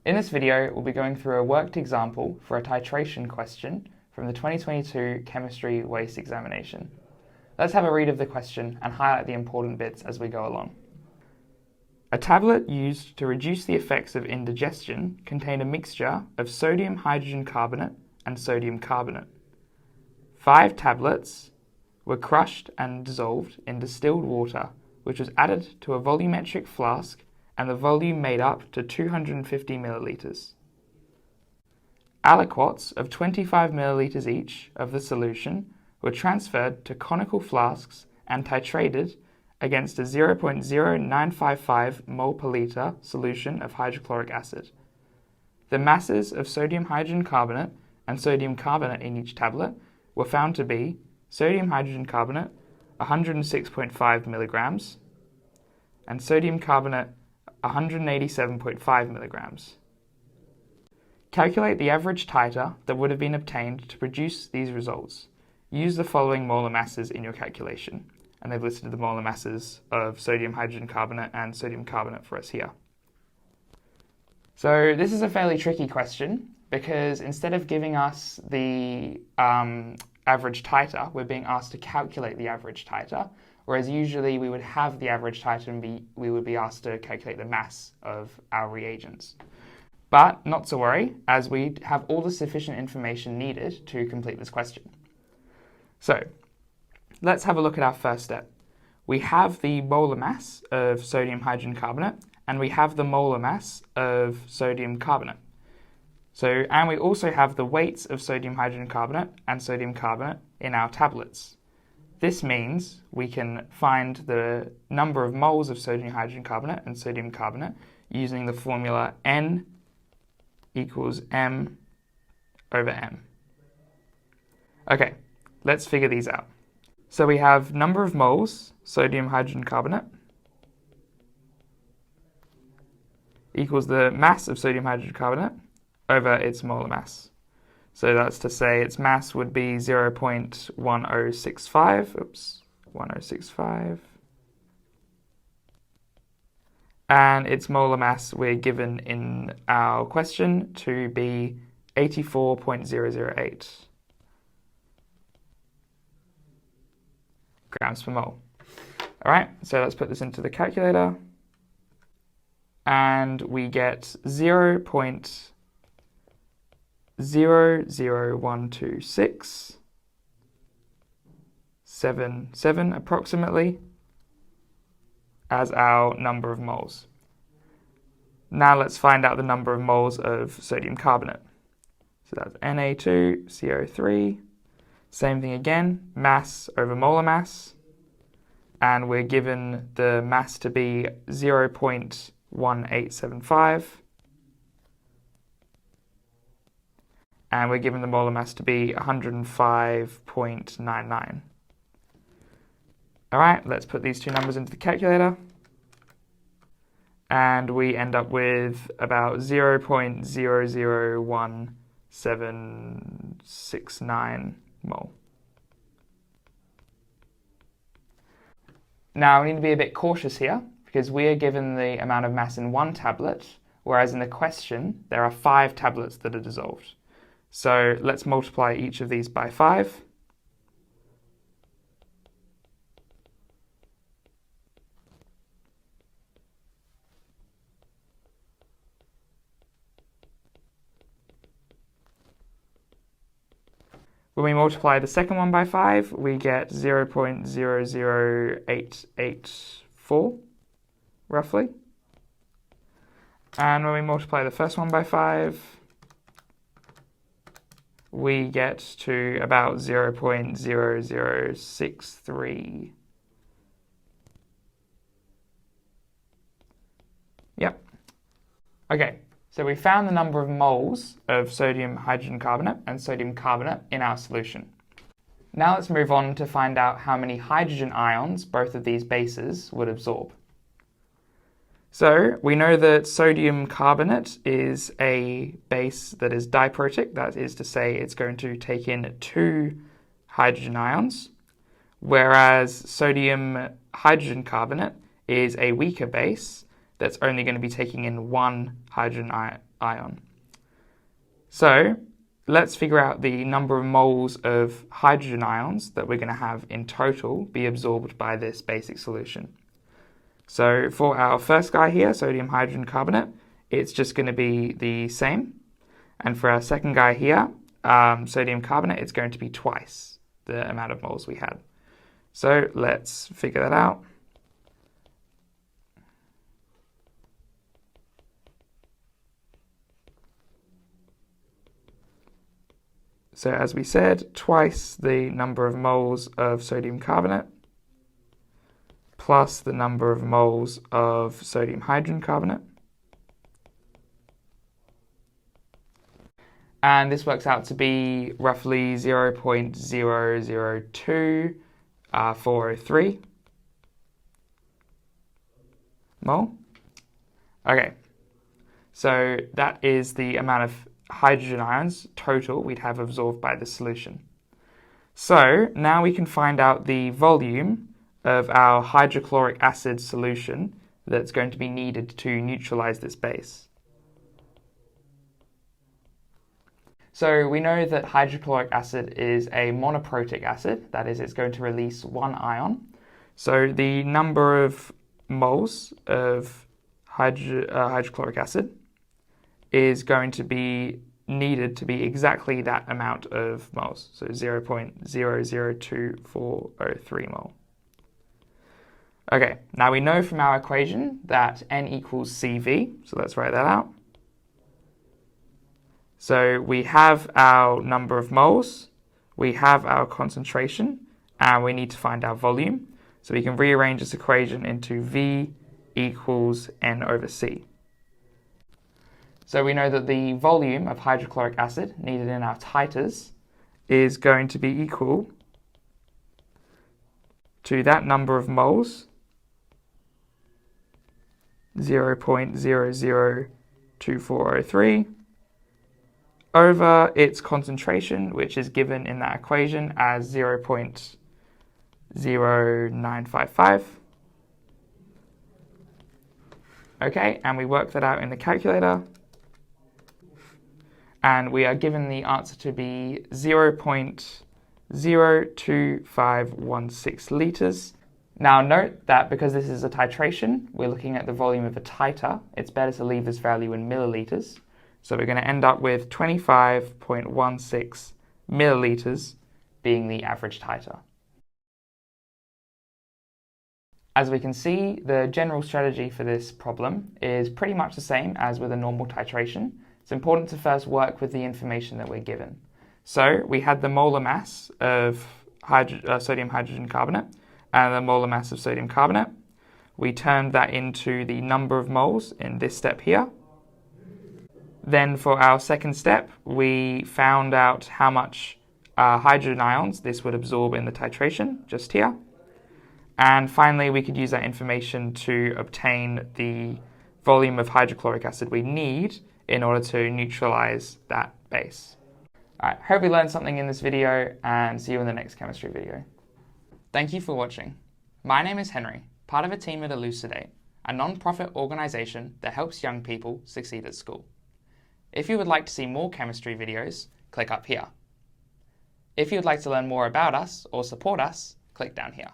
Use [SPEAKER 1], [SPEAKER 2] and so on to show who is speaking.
[SPEAKER 1] In this video, we'll be going through a worked example for a titration question from the 2022 Chemistry Waste Examination. Let's have a read of the question and highlight the important bits as we go along. A tablet used to reduce the effects of indigestion contained a mixture of sodium hydrogen carbonate and sodium carbonate. 5 tablets were crushed and dissolved in distilled water, which was added to a volumetric flask, and the volume made up to 250 milliliters. Aliquots of 25 milliliters each of the solution were transferred to conical flasks and titrated against a 0.0955 mole per liter solution of hydrochloric acid. The masses of sodium hydrogen carbonate and sodium carbonate in each tablet were found to be sodium hydrogen carbonate 106.5 milligrams and sodium carbonate 187.5 milligrams. Calculate the average titer that would have been obtained to produce these results. Use the following molar masses in your calculation. And they've listed the molar masses of sodium hydrogen carbonate and sodium carbonate for us here. So this is a fairly tricky question because instead of giving us the average titer, we're being asked to calculate the average titer, whereas usually we would have the average titer and we would be asked to calculate the mass of our reagents. But not to worry, as we have all the sufficient information needed to complete this question. So let's have a look at our first step. We have the molar mass of sodium hydrogen carbonate and we have the molar mass of sodium carbonate. And we also have the weights of sodium hydrogen carbonate and sodium carbonate in our tablets. This means we can find the number of moles of sodium hydrogen carbonate and sodium carbonate using the formula N equals M over M. Okay, let's figure these out. So we have number of moles sodium hydrogen carbonate equals the mass of sodium hydrogen carbonate over its molar mass. So that's to say its mass would be 1065. And its molar mass we're given in our question to be 84.008 grams per mole. All right, so let's put this into the calculator. And we get 0.0012677 approximately as our number of moles. Now let's find out the number of moles of sodium carbonate. So that's Na2CO3. Same thing again, mass over molar mass. And we're given the mass to be 0.1875. And we're given the molar mass to be 105.99. All right, let's put these two numbers into the calculator. And we end up with about 0.001769 mole. Now we need to be a bit cautious here because we are given the amount of mass in one tablet, whereas in the question there are 5 tablets that are dissolved. So let's multiply each of these by 5. When we multiply the second one by 5, we get 0.00884, roughly. And when we multiply the first one by 5, we get to about 0.0063. Yep. Okay. So we found the number of moles of sodium hydrogen carbonate and sodium carbonate in our solution. Now let's move on to find out how many hydrogen ions both of these bases would absorb. So we know that sodium carbonate is a base that is diprotic, that is to say it's going to take in 2 hydrogen ions, whereas sodium hydrogen carbonate is a weaker base that's only going to be taking in one hydrogen ion. So let's figure out the number of moles of hydrogen ions that we're going to have in total be absorbed by this basic solution. So for our first guy here, sodium hydrogen carbonate, it's just going to be the same. And for our second guy here, sodium carbonate, it's going to be twice the amount of moles we had. So let's figure that out. So as we said, twice the number of moles of sodium carbonate plus the number of moles of sodium hydrogen carbonate. And this works out to be roughly 0.002403 mole. Okay, so that is the amount of hydrogen ions total we'd have absorbed by the solution. So now we can find out the volume of our hydrochloric acid solution that's going to be needed to neutralize this base. So we know that hydrochloric acid is a monoprotic acid, that is, it's going to release one ion. So the number of moles of hydrochloric acid is going to be needed to be exactly that amount of moles, so 0.002403 mole. Okay, now we know from our equation that N equals CV, so let's write that out. So we have our number of moles, we have our concentration, and we need to find our volume. So we can rearrange this equation into V equals N over C. So we know that the volume of hydrochloric acid needed in our titers is going to be equal to that number of moles, 0.002403, over its concentration, which is given in that equation as 0.0955. Okay, and we work that out in the calculator. And we are given the answer to be 0.02516 litres. Now note that because this is a titration, we're looking at the volume of a titer. It's better to leave this value in millilitres. So we're going to end up with 25.16 millilitres being the average titer. As we can see, the general strategy for this problem is pretty much the same as with a normal titration. It's important to first work with the information that we're given. So we had the molar mass of sodium hydrogen carbonate and the molar mass of sodium carbonate. We turned that into the number of moles in this step here. Then for our second step, we found out how much hydrogen ions this would absorb in the titration, just here. And finally, we could use that information to obtain the volume of hydrochloric acid we need in order to neutralize that base. Alright, hope you learned something in this video, and see you in the next chemistry video. Thank you for watching. My name is Henry, part of a team at Elucidate, a non-profit organisation that helps young people succeed at school. If you would like to see more chemistry videos, click up here. If you would like to learn more about us or support us, click down here.